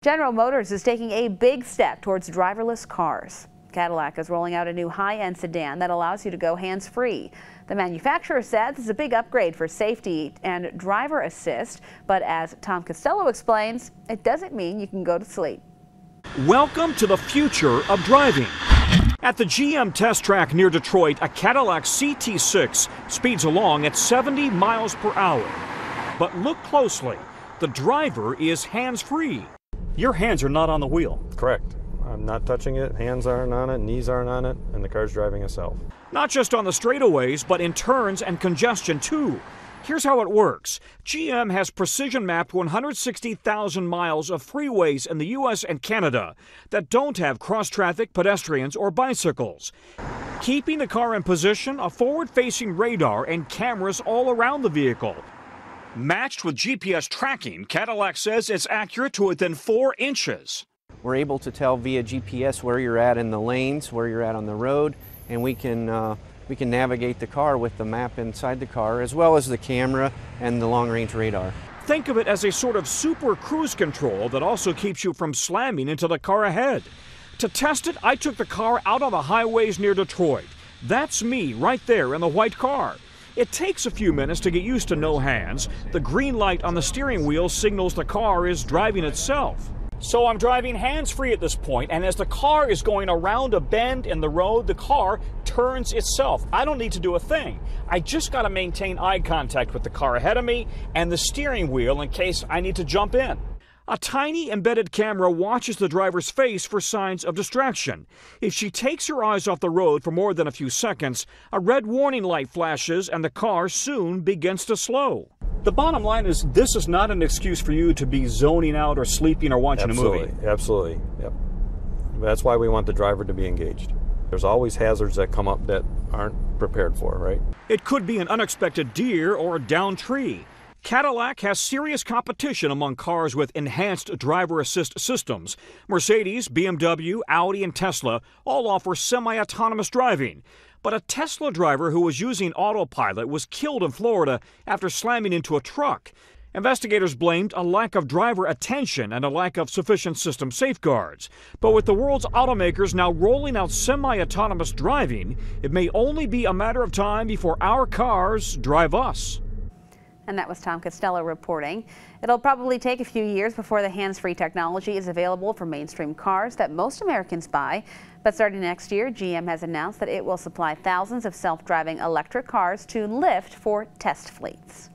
General Motors is taking a big step towards driverless cars. Cadillac is rolling out a new high-end sedan that allows you to go hands-free. The manufacturer says it's a big upgrade for safety and driver assist, but as Tom Costello explains, it doesn't mean you can go to sleep. Welcome to the future of driving. At the GM test track near Detroit, a Cadillac CT6 speeds along at 70 miles per hour. But look closely, the driver is hands-free. Your hands are not on the wheel. Correct. I'm not touching it, hands aren't on it, knees aren't on it, and the car's driving itself. Not just on the straightaways, but in turns and congestion too. Here's how it works. GM has precision mapped 160,000 miles of freeways in the U.S. and Canada that don't have cross-traffic, pedestrians, or bicycles. Keeping the car in position, a forward-facing radar and cameras all around the vehicle. Matched with GPS tracking, Cadillac says it's accurate to within 4 inches. We're able to tell via GPS where you're at in the lanes, where you're at on the road, and we can navigate the car with the map inside the car, as well as the camera and the long-range radar. Think of it as a sort of super cruise control that also keeps you from slamming into the car ahead. To test it, I took the car out on the highways near Detroit. That's me right there in the white car. It takes a few minutes to get used to no hands. The green light on the steering wheel signals the car is driving itself. So I'm driving hands-free at this point, and as the car is going around a bend in the road, the car turns itself. I don't need to do a thing. I just got to maintain eye contact with the car ahead of me and the steering wheel in case I need to jump in. A tiny embedded camera watches the driver's face for signs of distraction. If she takes her eyes off the road for more than a few seconds, a red warning light flashes and the car soon begins to slow. The bottom line is this is not an excuse for you to be zoning out or sleeping or watching a movie. Absolutely. Yep. That's why we want the driver to be engaged. There's always hazards that come up that aren't prepared for, right? It could be an unexpected deer or a downed tree. Cadillac has serious competition among cars with enhanced driver assist systems. Mercedes, BMW, Audi, and Tesla all offer semi-autonomous driving. But a Tesla driver who was using autopilot was killed in Florida after slamming into a truck. Investigators blamed a lack of driver attention and a lack of sufficient system safeguards. But with the world's automakers now rolling out semi-autonomous driving, it may only be a matter of time before our cars drive us. And that was Tom Costello reporting. It'll probably take a few years before the hands-free technology is available for mainstream cars that most Americans buy. But starting next year, GM has announced that it will supply thousands of self-driving electric cars to Lyft for test fleets.